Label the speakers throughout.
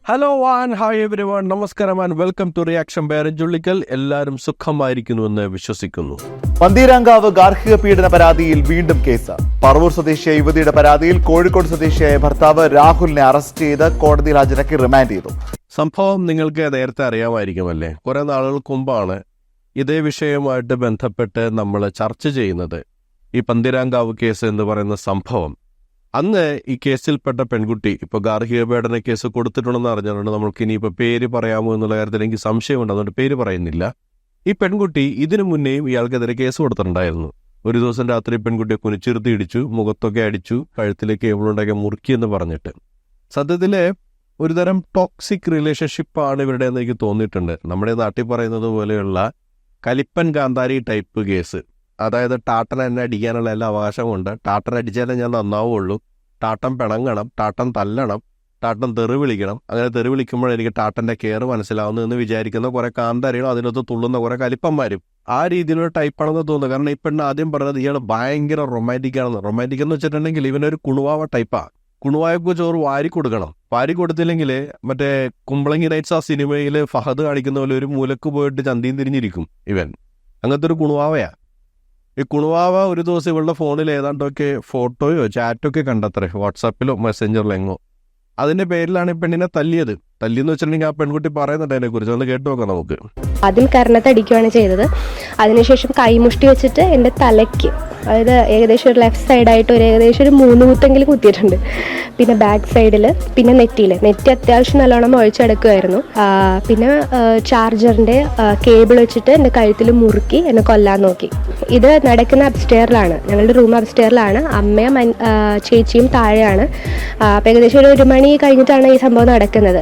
Speaker 1: Hello hi everyone, നമസ്കാരം and welcome to reaction by Jullikkal. എല്ലാവരും സുഖമായിരിക്കുന്നുവെന്ന് വിശ്വസിക്കുന്നു.
Speaker 2: പന്തീരാങ്കാവ് ഗാർഹിക പീഡന പരാതിയിൽ വീണ്ടും കേസ്. പറവൂർ സ്വദേശിയായ യുവതിയുടെ പരാതിയിൽ കോഴിക്കോട് സ്വദേശിയായ ഭർത്താവ് രാഹുലിനെ അറസ്റ്റ് ചെയ്ത് കോടതിയിൽ ഹാജരാക്കി റിമാൻഡ് ചെയ്തു.
Speaker 1: സംഭവം നിങ്ങൾക്ക് നേരത്തെ അറിയാമായിരിക്കുമല്ലേ. കുറെ നാളുകൾക്ക് മുമ്പാണ് ഇതേ വിഷയവുമായിട്ട് ബന്ധപ്പെട്ട് നമ്മൾ ചർച്ച ചെയ്യുന്നത്. ഈ പന്തീരാങ്കാവ് കേസ് എന്ന് പറയുന്ന സംഭവം, അന്ന് ഈ കേസിൽപ്പെട്ട പെൺകുട്ടി ഇപ്പോൾ ഗാർഹിക പീഡന കേസ് കൊടുത്തിട്ടുണ്ടെന്ന് അറിഞ്ഞിട്ടുണ്ട്. നമ്മൾക്ക് ഇനിയിപ്പോൾ പേര് പറയാമോ എന്നുള്ള കാര്യത്തിൽ എനിക്ക് സംശയമുണ്ട്, അതുകൊണ്ട് പേര് പറയുന്നില്ല. ഈ പെൺകുട്ടി ഇതിനു മുന്നേയും ഇയാൾക്കെതിരെ കേസ് കൊടുത്തിട്ടുണ്ടായിരുന്നു. ഒരു ദിവസം രാത്രി പെൺകുട്ടിയെ കുനിച്ചിരുത്തി ഇടിച്ചു, മുഖത്തൊക്കെ അടിച്ചു, കഴുത്തിലേക്ക് കേബിളുണ്ടാക്കി മുറുക്കിയെന്ന് പറഞ്ഞിട്ട്. സത്യത്തിൽ ഒരുതരം ടോക്സിക് റിലേഷൻഷിപ്പാണ് ഇവരുടെ എന്ന് എനിക്ക് തോന്നിയിട്ടുണ്ട്. നമ്മുടെ നാട്ടിൽ പറയുന്നത് പോലെയുള്ള കലിപ്പൻ കാന്താരി ടൈപ്പ് കേസ്. അതായത് ടാട്ടൻ എന്നെ അടിക്കാനുള്ള എല്ലാ അവകാശമുണ്ട്, ടാട്ടൻ അടിച്ചാലേ ഞാൻ നന്നാവുള്ളൂ, ടാട്ടൻ പിണങ്ങണം, ടാട്ടൻ തല്ലണം, ടാട്ടൻ തെറി വിളിക്കണം, അങ്ങനെ തെറി വിളിക്കുമ്പോൾ എനിക്ക് ടാട്ടൻ്റെ കെയർ മനസ്സിലാവുന്നു എന്ന് വിചാരിക്കുന്ന കുറേ കാന്താരികളും അതിനകത്ത് തുള്ളുന്ന കുറേ കലിപ്പന്മാരും ആ രീതിയിലുള്ള ടൈപ്പാണെന്ന് തോന്നുന്നു. കാരണം ഈ പെണ്ണ് ആദ്യം പറഞ്ഞത് ഇയാൾ ഭയങ്കര റൊമാൻറ്റിക് ആണെന്ന്. റൊമാൻറ്റിക് എന്ന് വെച്ചിട്ടുണ്ടെങ്കിൽ ഇവനൊരു കുണുവാവ ടൈപ്പാണ്. കുണുവായക്ക് ചോറ് വാരി കൊടുക്കണം. വാരി കൊടുത്തില്ലെങ്കിൽ മറ്റേ കുമ്പളങ്ങി നൈറ്റ്സ് ആ സിനിമയിൽ ഫഹദ് കാണിക്കുന്ന പോലെ ഒരു മൂലക്ക് പോയിട്ട് ചന്തിയും തിരിഞ്ഞിരിക്കും ഇവൻ. അങ്ങനത്തെ ഒരു കുണുവാവയാ. ഈ കുണുവാവ ഒരു ദിവസം ഇവളുടെ ഫോണിൽ ഏതാണ്ടൊക്കെ ഫോട്ടോയോ ചാറ്റൊക്കെ കണ്ടത്രേ, വാട്സാപ്പിലോ മെസ്സഞ്ചറിലോ എങ്ങോ. അതിന്റെ പേരിലാണ് ഈ പെണ്ണിനെ തല്ലിയത്. തല്ലിയെന്ന് വെച്ചിട്ടുണ്ടെങ്കിൽ ആ പെൺകുട്ടി പറയുന്നുണ്ട് അതിനെക്കുറിച്ച്, ഒന്ന് കേട്ടു നോക്കാം നമുക്ക്.
Speaker 3: ആദ്യം കർണത്തടിക്കുകയാണ് ചെയ്തത്. അതിനുശേഷം കൈമുഷ്ടി വെച്ചിട്ട് എൻ്റെ തലയ്ക്ക്, അതായത് ഏകദേശം ഒരു ലെഫ്റ്റ് സൈഡായിട്ട് ഏകദേശം ഒരു 3 കുത്തെങ്കിലും കുത്തിയിട്ടുണ്ട്. പിന്നെ ബാക്ക് സൈഡിൽ, പിന്നെ നെറ്റി അത്യാവശ്യം നല്ലോണം ഒഴിച്ചെടുക്കുമായിരുന്നു. പിന്നെ ചാർജറിൻ്റെ കേബിൾ വെച്ചിട്ട് എൻ്റെ കഴുത്തിൽ മുറുക്കി എന്നെ കൊല്ലാൻ നോക്കി. ഇത് നടക്കുന്ന അപ്സ്റ്റെയറിലാണ്, ഞങ്ങളുടെ റൂം അപ്സ്റ്റെയറിലാണ്. അമ്മയും ചേച്ചിയും താഴെയാണ്. അപ്പോൾ ഏകദേശം ഒരു 1 മണി കഴിഞ്ഞിട്ടാണ് ഈ സംഭവം നടക്കുന്നത്.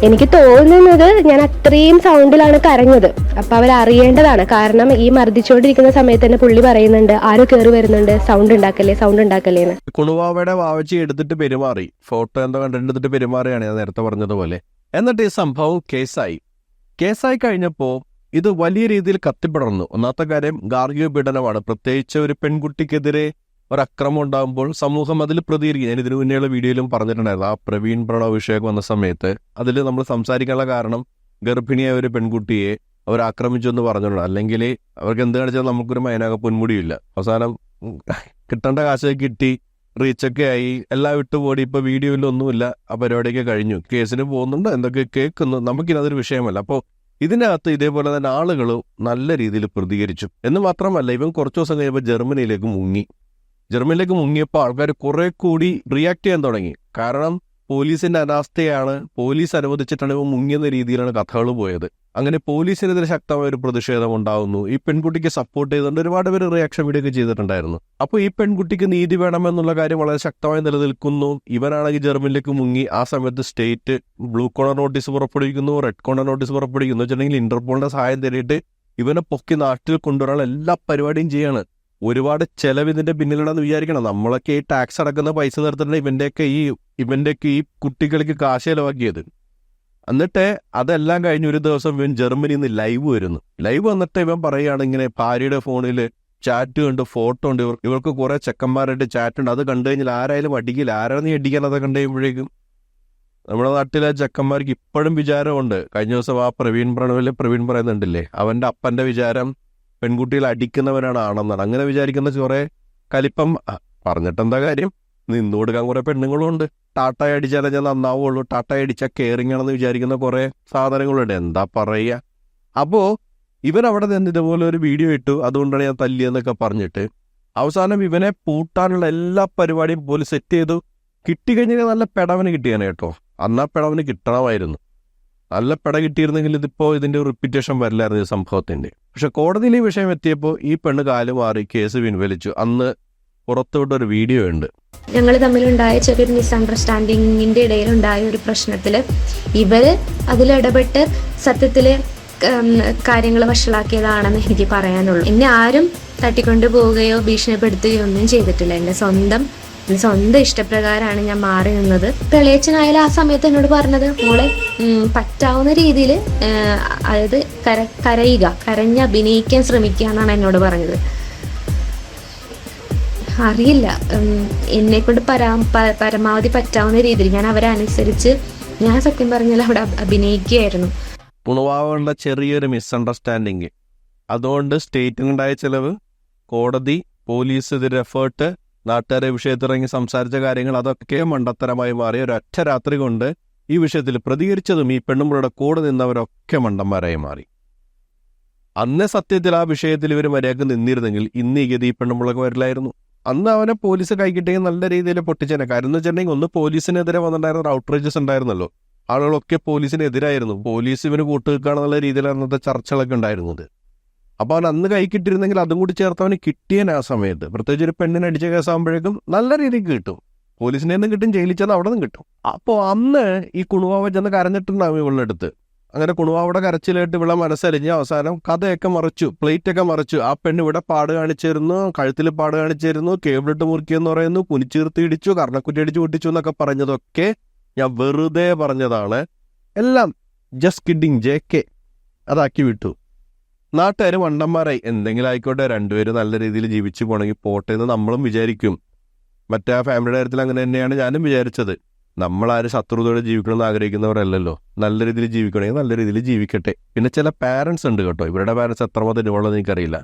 Speaker 3: എനിക്ക് തോന്നുന്നത് ഞാൻ അത്രയും സൗണ്ടിലാണ് കരഞ്ഞത്. അപ്പോൾ അവരറിയേണ്ടതാണ്, കാരണം ഈ മർദ്ദിച്ചുകൊണ്ടിരിക്കുന്ന സമയത്ത് തന്നെ പുള്ളി പറയുന്നുണ്ട് ആരോ കയറി വരുന്നുണ്ട്, സൗണ്ട് ഉണ്ടാക്കല്ലേന്ന്.
Speaker 1: കുണുവാവയുടെ വാവച്ചി എടുത്തിട്ട് പെരുമാറി, ഫോട്ടോ എന്തോ കണ്ടെടുത്തിട്ട് പെരുമാറിയാണ് ഞാൻ നേരത്തെ പറഞ്ഞതുപോലെ. എന്നിട്ട് ഈ സംഭവം കേസായി കഴിഞ്ഞപ്പോൾ ഇത് വലിയ രീതിയിൽ കത്തിപ്പടർന്നു. ഒന്നാമത്തെ കാര്യം ഗാർഹിക പീഡനമാണ്. പ്രത്യേകിച്ച് ഒരു പെൺകുട്ടിക്കെതിരെ ഒരക്രമം ഉണ്ടാകുമ്പോൾ സമൂഹം അതിൽ പ്രതികരിക്കും. ഞാൻ ഇതിനു മുന്നേയുള്ള വീഡിയോയിലും പറഞ്ഞിട്ടുണ്ടായിരുന്നു. ആ പ്രവീൺ പ്രണവ് വിഷയമൊക്കെ വന്ന സമയത്ത് അതിൽ നമ്മൾ സംസാരിക്കാനുള്ള കാരണം ഗർഭിണിയായ ഒരു പെൺകുട്ടിയെ അവർ ആക്രമിച്ചു എന്ന് പറഞ്ഞിട്ടുണ്ട്. അല്ലെങ്കിൽ അവർക്ക് എന്ത് കാണിച്ചാൽ നമുക്കൊരു മൈനാക പൊന്മുടിയില്ല. അവസാനം കിട്ടേണ്ട കാശൊക്കെ കിട്ടി, റീച്ചൊക്കെ ആയി, എല്ലാം വിട്ടുപോടി. ഇപ്പോൾ വീഡിയോയിലൊന്നുമില്ല, ആ പരിപാടിയൊക്കെ കഴിഞ്ഞു. കേസിന് പോകുന്നുണ്ട്, എന്തൊക്കെ കേൾക്കുന്നു, നമുക്കിനതൊരു വിഷയമല്ല. അപ്പോൾ ഇതിനകത്ത് ഇതേപോലെ തന്നെ ആളുകൾ നല്ല രീതിയിൽ പ്രതികരിച്ചു എന്ന് മാത്രമല്ല, ഇവൻ കുറച്ച് ദിവസം കഴിയുമ്പോൾ ജർമ്മനിയിലേക്ക് മുങ്ങിയപ്പോൾ ആൾക്കാർ കുറെ കൂടി റിയാക്ട് ചെയ്യാൻ തുടങ്ങി. കാരണം പോലീസിന്റെ അനാസ്ഥയാണ്, പോലീസ് അനുവദിച്ചിട്ടാണ് ഇവ മുങ്ങിയെന്ന രീതിയിലാണ് കഥകൾ പോയത്. അങ്ങനെ പോലീസിനെതിരെ ശക്തമായ ഒരു പ്രതിഷേധം ഉണ്ടാകുന്നു. ഈ പെൺകുട്ടിക്ക് സപ്പോർട്ട് ചെയ്തുകൊണ്ട് ഒരുപാട് പേര് റിയാക്ഷൻ വീഡിയോ ഒക്കെ ചെയ്തിട്ടുണ്ടായിരുന്നു. അപ്പോൾ ഈ പെൺകുട്ടിക്ക് നീതി വേണമെന്നുള്ള കാര്യം വളരെ ശക്തമായി നിലനിൽക്കുന്നു. ഇവനാണെങ്കിൽ ജർമ്മനിലേക്ക് മുങ്ങി. ആ സമയത്ത് സ്റ്റേറ്റ് ബ്ലൂ കോർണർ നോട്ടീസ് പുറപ്പെടുവിക്കുന്നു, റെഡ് കോർണർ നോട്ടീസ് പുറപ്പെടുവിക്കുന്നു. വെച്ചിട്ടുണ്ടെങ്കിൽ ഇന്റർപോളിന്റെ സഹായം തേടിയിട്ട് ഇവനെ പൊക്കി നാട്ടിൽ കൊണ്ടുവരാനുള്ള എല്ലാ പരിപാടിയും ചെയ്യാണ്. ഒരുപാട് ചെലവ് ഇതിന്റെ പിന്നിലുണ്ടെന്ന് വിചാരിക്കണം. നമ്മളൊക്കെ ഈ ടാക്സ് അടക്കുന്ന പൈസ നിർത്തിട്ട് ഇവന്റെയൊക്കെ ഈ കുട്ടികൾക്ക് കാശ് ചെലവാക്കിയത്. എന്നിട്ട് അതെല്ലാം കഴിഞ്ഞ് ഒരു ദിവസം ഇവൻ ജർമ്മനിയിൽ നിന്ന് ലൈവ് വന്നിട്ട് ഇവൻ പറയുകയാണ് ഇങ്ങനെ ഭാര്യയുടെ ഫോണിൽ ചാറ്റ് കണ്ട്, ഫോട്ടോ ഉണ്ട്, ഇവർക്ക് കുറെ ചെക്കന്മാരായിട്ട് ചാറ്റ് ഉണ്ട്. അത് കണ്ടു കഴിഞ്ഞാൽ ആരായാലും അടിക്കില്ല. ആരാണ് നീ അടിക്കാൻ? അത് കണ്ടു കഴിയുമ്പോഴേക്കും നമ്മുടെ നാട്ടിലെ ചെക്കന്മാർക്ക് ഇപ്പോഴും വിചാരമുണ്ട്. കഴിഞ്ഞ ദിവസം ആ പ്രവീൺ പറയുന്നുണ്ടല്ലേ, അവന്റെ അപ്പന്റെ വിചാരം പെൺകുട്ടികൾ അടിക്കുന്നവരാണ് ആണെന്നാണ്. അങ്ങനെ വിചാരിക്കുന്ന കുറെ കലിപ്പം പറഞ്ഞിട്ടെന്താ കാര്യം? നിന്നു കൊടുക്കാൻ കുറെ പെണ്ണുങ്ങളും ഉണ്ട്. ടാട്ടായി അടിച്ചാലേ ഞാൻ നന്നാവുള്ളൂ, ടാട്ടായി അടിച്ചാൽ കെയറിങ് ആണെന്ന് വിചാരിക്കുന്ന കുറെ സാധനങ്ങളുണ്ട്. എന്താ പറയുക? അപ്പോൾ ഇവൻ അവിടെ നിന്ന് ഇതുപോലെ ഒരു വീഡിയോ ഇട്ടു, അതുകൊണ്ടാണ് ഞാൻ തല്ലിയെന്നൊക്കെ പറഞ്ഞിട്ട് അവസാനം ഇവനെ പൂട്ടാനുള്ള എല്ലാ പരിപാടിയും പോലും സെറ്റ് ചെയ്തു. കിട്ടിക്കഴിഞ്ഞാൽ നല്ല പെടവന് കിട്ടിയാണ് കേട്ടോ. അന്നാ പെടവന് കിട്ടണമായിരുന്നു. നല്ല പെട കിട്ടിയിരുന്നെങ്കിൽ ഇതിപ്പോൾ ഇതിൻ്റെ റിപ്പീറ്റേഷൻ വരില്ലായിരുന്നു ഈ സംഭവത്തിൻ്റെ. പക്ഷെ കോടതിയിൽ ഈ വിഷയം എത്തിയപ്പോൾ ഈ പെണ്ണ് കാലുമാറി കേസ് പിൻവലിച്ചു. അന്ന് പുറത്തുവിട്ടൊരു വീഡിയോ ഉണ്ട്.
Speaker 4: ഞങ്ങൾ തമ്മിലുണ്ടായ ചെറിയൊരു മിസ്അണ്ടർസ്റ്റാൻഡിങ്ങിൻ്റെ ഇടയിലുണ്ടായ ഒരു പ്രശ്നത്തിൽ ഇവർ അതിലിടപെട്ട് സത്യത്തിൽ കാര്യങ്ങൾ വഷളാക്കിയതാണെന്ന് എനിക്ക് പറയാനുള്ളൂ. എന്നെ ആരും തട്ടിക്കൊണ്ടു പോവുകയോ ഭീഷണിപ്പെടുത്തുകയോ ഒന്നും ചെയ്തിട്ടില്ല. എൻ്റെ സ്വന്തം ഇഷ്ടപ്രകാരമാണ് ഞാൻ മാറി നിന്നത്. പ്രളയച്ചനായാലും ആ സമയത്ത് എന്നോട് പറഞ്ഞത്, മോളെ പറ്റാവുന്ന രീതിയിൽ അതായത് കരഞ്ഞ് അഭിനയിക്കാൻ ശ്രമിക്കുക എന്നാണ് എന്നോട് പറഞ്ഞത്. അറിയില്ല, എന്നെക്കൊണ്ട് പരമാവധി പറ്റാവുന്ന രീതിയിൽ ഞാൻ അവരെ അനുസരിച്ച് ഞാൻ സത്യം പറഞ്ഞാൽ അവിടെ അഭിനയിക്കുകയായിരുന്നു.
Speaker 1: കുണുവാവുള്ള ചെറിയൊരു മിസ്അണ്ടർസ്റ്റാൻഡിങ്, അതുകൊണ്ട് സ്റ്റേറ്റിനുണ്ടായ ചിലവ്, കോടതി, പോലീസ് ഇതിന്റെ എഫേർട്ട്, നാട്ടുകാരെ വിഷയത്തിറങ്ങി സംസാരിച്ച കാര്യങ്ങൾ, അതൊക്കെ മണ്ടത്തരമായി മാറി. ഒരൊറ്റ രാത്രി കൊണ്ട് ഈ വിഷയത്തിൽ പ്രതികരിച്ചതും ഈ പെണ്ണുമ്പളുടെ കൂടെ നിന്നവരൊക്കെ മണ്ടന്മാരായി മാറി. അന്ന് സത്യത്തിൽ ആ വിഷയത്തിൽ ഇവർ മര്യാദക്ക് നിന്നിരുന്നെങ്കിൽ ഇന്ന് ഈ ഗതി ഈ പെണ്ണുമ്പളൊക്കെ വരില്ലായിരുന്നു. അന്ന് അവനെ പോലീസ് കൈകിട്ടെങ്കിൽ നല്ല രീതിയിൽ പൊട്ടിച്ചേനെ. കാര്യം എന്ന് വെച്ചിട്ടുണ്ടെങ്കിൽ ഒന്ന് പോലീസിനെതിരെ വന്നിട്ടുണ്ടായിരുന്ന ഔട്ട്റേജസ് ഉണ്ടായിരുന്നല്ലോ, ആളുകളൊക്കെ പോലീസിനെതിരായിരുന്നു. പോലീസ് ഇവന് കൂട്ടുവെക്കുകയാണെന്നുള്ള രീതിയിലാണ് അന്നത്തെ ചർച്ചകളൊക്കെ ഉണ്ടായിരുന്നത്. അപ്പോൾ അവൻ അന്ന് കൈ കിട്ടിയിരുന്നെങ്കിൽ അതും കൂടി ചേർത്തവന് കിട്ടിയൻ ആ സമയത്ത്. പ്രത്യേകിച്ച് ഒരു പെണ്ണിനെ അടിച്ച കേസാകുമ്പോഴേക്കും നല്ല രീതിക്ക് കിട്ടും, പോലീസിനെ നിന്നും കിട്ടും, ജയിലിൽ ചെന്ന് അവിടെ നിന്നും കിട്ടും. അപ്പോൾ അന്ന് ഈ കുണുവാവ ചെന്ന് കരഞ്ഞിട്ടുണ്ടാവും ഇവളുടെ അടുത്ത്. അങ്ങനെ കുണുവാവിടെ കരച്ചിലായിട്ട് ഇവിടെ മനസ്സരിഞ്ഞ് അവസാനം കഥയൊക്കെ മറിച്ചു, പ്ലേറ്റൊക്കെ മറിച്ചു. ആ പെണ്ണ് ഇവിടെ പാട് കാണിച്ചിരുന്നു, കഴുത്തിൽ പാട് കാണിച്ചിരുന്നു, കേബിളിട്ട് മുറുക്കിയെന്ന് പറയുന്നു, കുനിച്ചീർത്തി ഇടിച്ചു, കർണക്കുറ്റി അടിച്ചു പൊട്ടിച്ചു എന്നൊക്കെ പറഞ്ഞതൊക്കെ ഞാൻ വെറുതെ പറഞ്ഞതാണ്. എല്ലാം ജസ്റ്റ് കിഡിങ്, JK അതാക്കി വിട്ടു. നാട്ടുകാർ മണ്ടന്മാരായി. എന്തെങ്കിലും ആയിക്കോട്ടെ, രണ്ടുപേരും നല്ല രീതിയിൽ ജീവിച്ചു പോകണമെങ്കിൽ പോട്ടെ എന്ന് നമ്മളും വിചാരിക്കും. മറ്റേ ആ ഫാമിലിയുടെ കാര്യത്തിൽ അങ്ങനെ തന്നെയാണ് ഞാനും വിചാരിച്ചത്. നമ്മളാരും ശത്രുതയോടെ ജീവിക്കണമെന്ന് ആഗ്രഹിക്കുന്നവരല്ലല്ലോ. നല്ല രീതിയിൽ ജീവിക്കണമെങ്കിൽ നല്ല രീതിയിൽ ജീവിക്കട്ടെ. പിന്നെ ചില പാരൻസ് ഉണ്ട് കേട്ടോ, ഇവരുടെ പാരൻസ് എത്രമാത്രം ഇന്നുള്ളതെന്ന് എനിക്കറിയില്ല.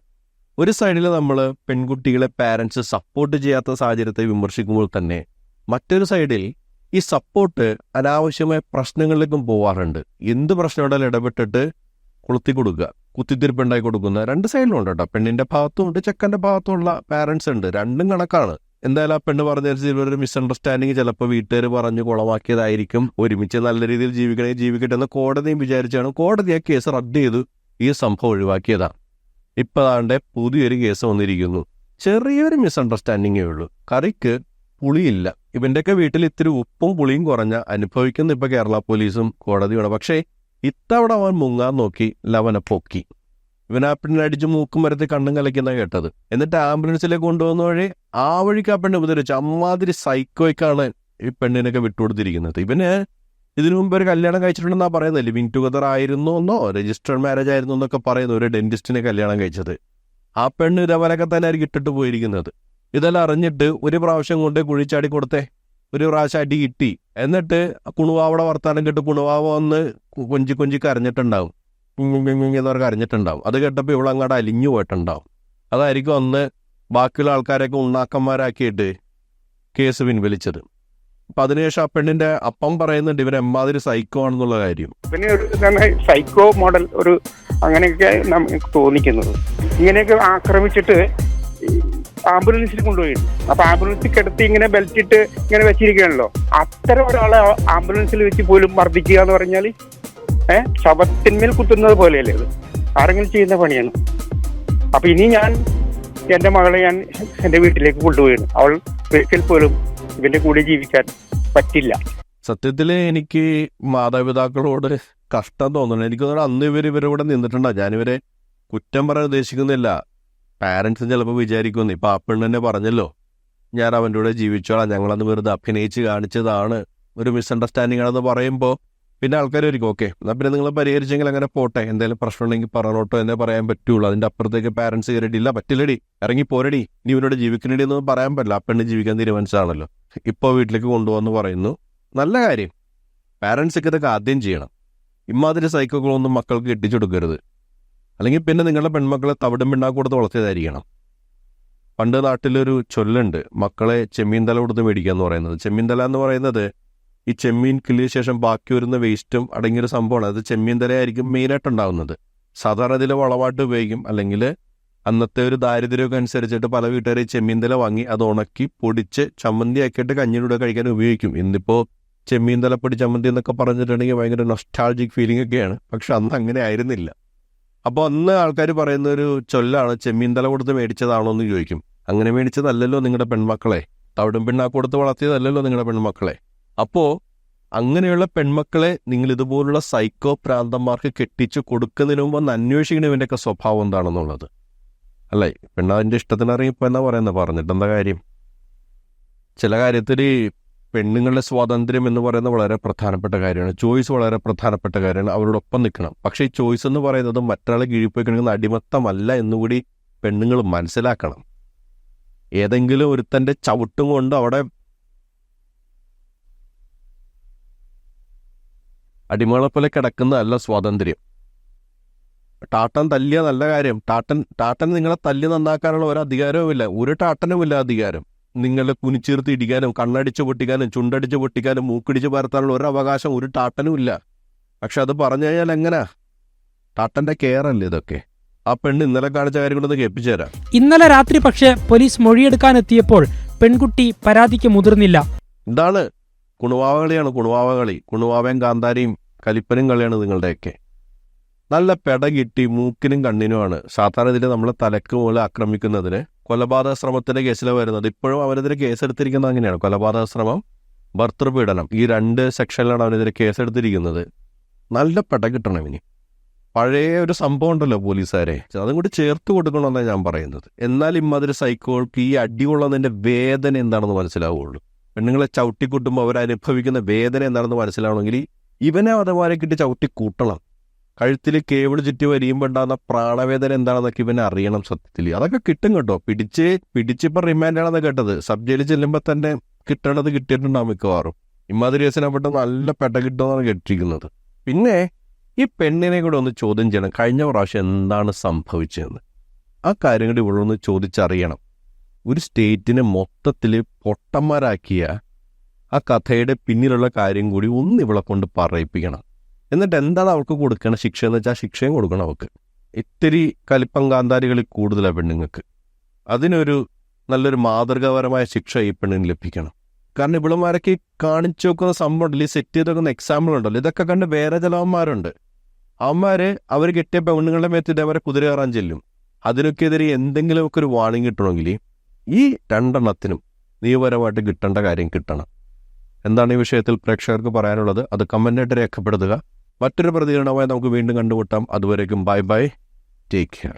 Speaker 1: ഒരു സൈഡിൽ നമ്മൾ പെൺകുട്ടികളെ പാരൻസ് സപ്പോർട്ട് ചെയ്യാത്ത സാഹചര്യത്തെ വിമർശിക്കുമ്പോൾ തന്നെ മറ്റൊരു സൈഡിൽ ഈ സപ്പോർട്ട് അനാവശ്യമായ പ്രശ്നങ്ങളിലേക്കും പോവാറുണ്ട്. എന്ത് പ്രശ്നം ഉണ്ടെങ്കിലും ഇടപെട്ടിട്ട് കൊളുത്തി കൊടുക്കുക, കുത്തിത്തിരിപ്പുണ്ടാക്കി കൊടുക്കുന്ന രണ്ട് സൈഡിലും ഉണ്ട് കേട്ടോ. പെണ്ണിന്റെ ഭാഗത്തും ഉണ്ട്, ചെക്കൻ്റെ ഭാഗത്തുമുള്ള പാരൻസ് ഉണ്ട്. രണ്ടും കണക്കാണ്. എന്തായാലും ആ പെണ്ണ് പറഞ്ഞ ഒരു മിസ്അണ്ടർസ്റ്റാൻഡിങ് ചിലപ്പോൾ വീട്ടുകാർ പറഞ്ഞ് കുളമാക്കിയതായിരിക്കും. ഒരുമിച്ച് നല്ല രീതിയിൽ ജീവിക്കണമെങ്കിൽ ജീവിക്കട്ടെ എന്ന് കോടതിയും വിചാരിച്ചാണ് കോടതി ആ കേസ് റദ്ദ് ചെയ്തു ഈ സംഭവം ഒഴിവാക്കിയതാണ്. ഇപ്പം അതാണ്ട് പുതിയൊരു കേസ് വന്നിരിക്കുന്നു. ചെറിയൊരു മിസ്അണ്ടർസ്റ്റാൻഡിങ്ങേ ഉള്ളൂ, കറിക്ക് പുളിയില്ല. ഇവൻ്റെയൊക്കെ വീട്ടിൽ ഇത്തിരി ഉപ്പും പുളിയും കുറഞ്ഞ അനുഭവിക്കുന്ന ഇപ്പം കേരള പോലീസും കോടതിയാണ്. പക്ഷേ ഇത്തവണ അവൻ മുങ്ങാൻ നോക്കി, ലവനെ പൊക്കി. ഇവനാ പെണ്ണിനടിച്ച് മൂക്കും വരത്തി കണ്ണും കലയ്ക്കുന്ന കേട്ടത്. എന്നിട്ട് ആംബുലൻസിലേക്ക് കൊണ്ടുപോകുന്ന വഴി ആ വഴിക്ക് ആ പെണ്ണ് ഉപദ്രവിച്ചു. അമ്മാതിരി സൈക്കോയ്ക്കാണ് ഈ പെണ്ണിനൊക്കെ വിട്ടുകൊടുത്തിരിക്കുന്നത്. ഇവന് ഇതിനു മുമ്പ് ഒരു കല്യാണം കഴിച്ചിട്ടുണ്ടെന്നാ പറയുന്നത്. ലിവിങ് ടുഗദർ ആയിരുന്നു എന്നോ രജിസ്റ്റേർഡ് മാരേജ് ആയിരുന്നു എന്നൊക്കെ പറയുന്നു. ഒരു ഡെന്റിസ്റ്റിനെ കല്യാണം കഴിച്ചത്. ആ പെണ്ണ് ഇതേപോലെയൊക്കെ തന്നെ ആയിരിക്കും ഇട്ടിട്ട് പോയിരിക്കുന്നത്. ഇതെല്ലാം അറിഞ്ഞിട്ട് ഒരു പ്രാവശ്യം കൊണ്ട് കുഴിച്ചാടി കൊടുത്തേ, ഒരു പ്രാവശ്യം അടി കിട്ടി. എന്നിട്ട് കുണുവാവിടെ വർത്താനം കേട്ട് കുണുവാവ വന്ന് കൊഞ്ചി കരഞ്ഞിട്ടുണ്ടാവും, എന്നവർക്ക് അറിഞ്ഞിട്ടുണ്ടാവും. അത് കേട്ടപ്പോൾ ഇവളങ്ങാട് അലിഞ്ഞു പോയിട്ടുണ്ടാവും. അതായിരിക്കും അന്ന് ബാക്കിയുള്ള ആൾക്കാരെയൊക്കെ ഉണ്ണാക്കന്മാരാക്കിയിട്ട് കേസ് പിൻവലിച്ചത്. അപ്പം അതിനുശേഷം ആ പെണ്ണിന്റെ അപ്പം പറയുന്നുണ്ട് ഇവൻ എമ്മാതിരി സൈക്കോ ആണെന്നുള്ള കാര്യം.
Speaker 5: പിന്നെ ഒരു സൈക്കോ മോഡൽ ഒരു അങ്ങനെയൊക്കെ നമുക്ക് തോന്നിക്കുന്നത്. ഇങ്ങനെയൊക്കെ ആക്രമിച്ചിട്ട് ആംബുലൻസിൽ കൊണ്ടുപോയി. അപ്പൊ ആംബുലൻസിൽ കിടത്തി ഇങ്ങനെ ബെൽറ്റ് ഇട്ട് ഇങ്ങനെ വെച്ചിരിക്കുകയാണല്ലോ. അത്തരം ഒരാളെ ആംബുലൻസിൽ വെച്ച് പോലും മർദ്ദിക്കുക എന്ന് പറഞ്ഞാൽ ശവത്തിന്മേൽ കുത്തുന്നത് പോലെയല്ലേ അത്? ആരെങ്കിലും ചെയ്യുന്ന പണിയാണ്. അപ്പൊ ഇനി ഞാൻ എന്റെ മകളെ ഞാൻ എന്റെ വീട്ടിലേക്ക് കൊണ്ടുപോയിരുന്നു. അവൾ ഒരിക്കൽ പോലും ഇവന്റെ കൂടെ ജീവിക്കാൻ പറ്റില്ല.
Speaker 1: സത്യത്തിൽ എനിക്ക് മാതാപിതാക്കളോട് കഷ്ടം തോന്നുന്നു. എനിക്ക് തോന്നുന്നു അന്ന് ഇവരുടെ നിന്നിട്ടുണ്ടോ. ഞാനിവരെ കുറ്റം പറയാൻ ഉദ്ദേശിക്കുന്നില്ല. പാരൻസും ചിലപ്പോൾ വിചാരിക്കുന്നു, ഇപ്പം ആ പെണ്ണ് തന്നെ പറഞ്ഞല്ലോ ഞാൻ അവൻ്റെ കൂടെ ജീവിച്ചോളാം, ഞങ്ങളന്ന് വെറുതെ അഭിനയിച്ച് കാണിച്ചതാണ്, ഒരു മിസ്അണ്ടർസ്റ്റാൻഡിങ് ആണെന്ന് പറയുമ്പോൾ പിന്നെ ആൾക്കാർ വരിക്കും ഓക്കെ എന്നാൽ പിന്നെ നിങ്ങൾ പരിഹരിച്ചെങ്കിൽ അങ്ങനെ പോട്ടെ, എന്തെങ്കിലും പ്രശ്നം ഉണ്ടെങ്കിൽ പറഞ്ഞോട്ടോ എന്നേ പറയാൻ പറ്റുള്ളൂ. അതിൻ്റെ അപ്പുറത്തേക്ക് പാരൻസ് കയറിയിട്ടില്ല, പറ്റില്ലടി ഇറങ്ങി പോരടി നീ ഇവനോട് ജീവിക്കണടി എന്ന് പറയാൻ പറ്റില്ല. ആ പെണ്ണ് ജീവിക്കാൻ തീരുമാനിച്ചതാണല്ലോ. ഇപ്പോൾ വീട്ടിലേക്ക് കൊണ്ടുപോകുന്നു പറയുന്നു, നല്ല കാര്യം. പാരൻസൊക്കെ ഇതൊക്കെ ആദ്യം ചെയ്യണം. ഇമാതിരി സൈക്കോകളൊന്നും മക്കൾക്ക് കെട്ടിച്ചെടുക്കരുത്. അല്ലെങ്കിൽ പിന്നെ നിങ്ങളുടെ പെൺമക്കളെ തവിടും പിണ്ണാക്കൂടത്ത് വളർത്തിയതായിരിക്കണം. പണ്ട് നാട്ടിലൊരു ചൊല്ലുണ്ട്, മക്കളെ ചെമ്മീൻ തല കൊടുത്ത് മേടിക്കുക എന്ന് പറയുന്നത്. ചെമ്മീൻ തല എന്ന് പറയുന്നത് ഈ ചെമ്മീൻ കിള്ളിയ ശേഷം ബാക്കി വരുന്ന വേസ്റ്റും അടങ്ങിയൊരു സംഭവമാണ്. അത് ചെമ്മീൻ തലയായിരിക്കും മെയിനായിട്ടുണ്ടാവുന്നത്. സാധാരണ ഇതിൽ വളമായിട്ട് ഉപയോഗിക്കും. അല്ലെങ്കിൽ അന്നത്തെ ഒരു ദാരിദ്ര്യമൊക്കെ അനുസരിച്ചിട്ട് പല വീട്ടുകാരെ ചെമ്മീൻ തല വാങ്ങി അത് ഉണക്കി പൊടിച്ച് ചമ്മന്തി ആക്കിയിട്ട് കഞ്ഞിലൂടെ കഴിക്കാൻ ഉപയോഗിക്കും. ഇന്നിപ്പോൾ ചെമ്മീൻ തലപ്പൊടി ചമ്മന്തി എന്നൊക്കെ പറഞ്ഞിട്ടുണ്ടെങ്കിൽ ഭയങ്കര നൊസ്റ്റാൾജിക് ഫീലിംഗ് ഒക്കെയാണ്. പക്ഷെ അന്ന് അങ്ങനെ ആയിരുന്നില്ല. അപ്പോൾ അന്ന് ആൾക്കാർ പറയുന്ന ഒരു ചൊല്ലാണ്, ചെമ്മീൻ തല കൊടുത്ത് മേടിച്ചതാണോ എന്ന് ചോദിക്കും. അങ്ങനെ മേടിച്ചതല്ലല്ലോ നിങ്ങളുടെ പെൺമക്കളെ, തവിടും പിണ്ണാക്ക് കൊടുത്ത് വളർത്തിയതല്ലല്ലോ നിങ്ങളുടെ പെൺമക്കളെ. അപ്പോൾ അങ്ങനെയുള്ള പെൺമക്കളെ നിങ്ങൾ ഇതുപോലുള്ള സൈക്കോ പ്രാന്തന്മാർക്ക് കെട്ടിച്ച് കൊടുക്കുന്നതിന് മുമ്പ് ഒന്ന് അന്വേഷിക്കണം ഇവൻ്റെയൊക്കെ സ്വഭാവം എന്താണെന്നുള്ളത്. അല്ലേ, പെണ്ണതിൻ്റെ ഇഷ്ടത്തിന് അറിയിപ്പോൾ എന്നാ പറയുന്നത്, പറഞ്ഞിട്ടെന്താ കാര്യം. ചില കാര്യത്തിൽ പെണ്ണുങ്ങളുടെ സ്വാതന്ത്ര്യം എന്ന് പറയുന്നത് വളരെ പ്രധാനപ്പെട്ട കാര്യമാണ്. ചോയ്സ് വളരെ പ്രധാനപ്പെട്ട കാര്യമാണ്. അവരോടൊപ്പം നിൽക്കണം. പക്ഷേ ഈ ചോയ്സ് എന്ന് പറയുന്നത് മറ്റൊരാളെ കീഴിപ്പോയിക്കണമെങ്കിൽ അടിമത്തമല്ല എന്നുകൂടി പെണ്ണുങ്ങൾ മനസ്സിലാക്കണം. ഏതെങ്കിലും ഒരുത്തൻ്റെ ചവിട്ടും കൊണ്ട് അവിടെ അടിമകളെ പോലെ കിടക്കുന്നതല്ല സ്വാതന്ത്ര്യം. ടാട്ടൻ തല്ലിയ നല്ല കാര്യം. ടാട്ടൻ നിങ്ങളെ തല്ലി നന്നാക്കാനുള്ള ഒരു അധികാരവുമില്ല, ഒരു ടാട്ടനുമില്ല അധികാരം. നിങ്ങളെ കുനിച്ചീർത്ത് ഇടിക്കാനും കണ്ണടിച്ച് പൊട്ടിക്കാനും ചുണ്ടടിച്ച് പൊട്ടിക്കാനും മൂക്കിടിച്ച് പരത്താനുള്ള ഒരു അവകാശം ഒരു ടാട്ടനും ഇല്ല. പക്ഷെ അത് പറഞ്ഞു കഴിഞ്ഞാൽ എങ്ങനാ? ടാട്ടന്റെ കെയർ അല്ലേ ഇതൊക്കെ? ആ പെണ്ണ് ഇന്നലെ കാണിച്ച കാര്യം കൊണ്ടൊന്ന് കേൾപ്പിച്ചു തരാം.
Speaker 6: ഇന്നലെ രാത്രി പക്ഷേ പോലീസ് മൊഴിയെടുക്കാനെത്തിയപ്പോൾ പെൺകുട്ടി പരാതിക്ക് മുതിർന്നില്ല.
Speaker 1: ഇതാണ് കുണുവാവകളിയാണ്, കുണുവാവകളി. കുണുവാവയും കാന്താരിയും കലിപ്പനും കളിയാണ് നിങ്ങളുടെയൊക്കെ. നല്ല പെടകിട്ടി മൂക്കിനും കണ്ണിനുമാണ് സാധാരണ ഇതിൽ നമ്മളെ തലക്ക് പോലെ ആക്രമിക്കുന്നതിന് കൊലപാതക ശ്രമത്തിന്റെ കേസിലാണ് വരുന്നത്. ഇപ്പോഴും അവനെതിരെ കേസെടുത്തിരിക്കുന്നത് അങ്ങനെയാണ്. കൊലപാതക ശ്രമം, ഭർത്തൃപീഡനം, ഈ 2 സെക്ഷനിലാണ് അവനെതിരെ കേസെടുത്തിരിക്കുന്നത്. നല്ല പെടകിട്ടണം ഇനി. പഴയ ഒരു സംഭവം ഉണ്ടല്ലോ പോലീസുകാരെ, അതും കൂടി ചേർത്ത് കൊടുക്കണമെന്നാണ് ഞാൻ പറയുന്നത്. എന്നാൽ ഇമ്മാതിരി സൈക്കോൾക്ക് ഈ അടികൊള്ളുന്നതിന്റെ വേദന എന്താണെന്ന് മനസ്സിലാവുള്ളൂ. പെണ്ണുങ്ങളെ ചവിട്ടിക്കൂട്ടുമ്പോൾ അവരനുഭവിക്കുന്ന വേദന എന്താണെന്ന് മനസ്സിലാവണമെങ്കിൽ ഇവനെ അതേപോലെ കിട്ടി ചവിട്ടിക്കൂട്ടണം. കഴുത്തിൽ കേബിൾ ചുറ്റി വരിയുമ്പോൾ ഉണ്ടാകുന്ന പ്രാണവേദന എന്താണെന്നൊക്കെ ഇവനെ അറിയണം. സത്യത്തിൽ അതൊക്കെ കിട്ടും കേട്ടോ. പിടിച്ചിപ്പോൾ റിമാൻഡാണെന്ന് കേട്ടത്. സബ് ജയിലിൽ ചെല്ലുമ്പോൾ തന്നെ കിട്ടേണ്ടത് കിട്ടിയിട്ടുണ്ടാവും മിക്കവാറും. ഇമ്മാതിരി കേസിനെപ്പെട്ട നല്ല പെട്ട കിട്ടുമെന്നാണ് കേട്ടിരിക്കുന്നത്. പിന്നെ ഈ പെണ്ണിനെ കൂടെ ഒന്ന് ചോദ്യം ചെയ്യണം. കഴിഞ്ഞ പ്രാവശ്യം എന്താണ് സംഭവിച്ചതെന്ന് ആ കാര്യം കൂടി ഇവിടെ ഒന്ന് ചോദിച്ചറിയണം. ഒരു സ്റ്റേറ്റിനെ മൊത്തത്തിൽ പൊട്ടന്മാരാക്കിയ ആ കഥയുടെ പിന്നിലുള്ള കാര്യം കൂടി ഒന്ന് ഇവളെ കൊണ്ട് പറയിപ്പിക്കണം. എന്നിട്ട് എന്താണ് അവൾക്ക് കൊടുക്കണ ശിക്ഷ എന്ന് വെച്ചാൽ ശിക്ഷയും കൊടുക്കണം അവൾക്ക്. ഇത്തിരി കലിപ്പം കാന്താരികളിൽ കൂടുതലാണ് പെണ്ണുങ്ങൾക്ക്. അതിനൊരു നല്ലൊരു മാതൃകാപരമായ ശിക്ഷ ഈ പെണ്ണിന് ലഭിക്കണം. കാരണം ഇവളുമാരൊക്കെ കാണിച്ചു വെക്കുന്ന സംഭവം ഉണ്ടല്ലോ, ഈ സെറ്റ് ചെയ്ത് വെക്കുന്ന എക്സാമ്പിൾ ഉണ്ടല്ലോ, ഇതൊക്കെ കണ്ട് വേറെ ചിലവന്മാരുണ്ട്. അവന്മാര് അവർ കെട്ടിയ പെണ്ണുങ്ങളുടെ മേത്തിട്ട് അവരെ കുതിര കയറാൻ ചെല്ലും. അതിനൊക്കെ എതിരെ എന്തെങ്കിലുമൊക്കെ ഒരു വാണിംഗ് കിട്ടണമെങ്കിൽ ഈ 2 എണ്ണത്തിനും നിയമപരമായിട്ട് കിട്ടേണ്ട കാര്യം കിട്ടണം. എന്താണ് ഈ വിഷയത്തിൽ പ്രേക്ഷകർക്ക് പറയാനുള്ളത്? അത് കമന്റായിട്ട് രേഖപ്പെടുത്തുക. മറ്റൊരു പ്രതികരണമായി നമുക്ക് വീണ്ടും കണ്ടുമുട്ടാം. അതുവരേക്കും ബൈ ബൈ, ടേക്ക് കെയർ.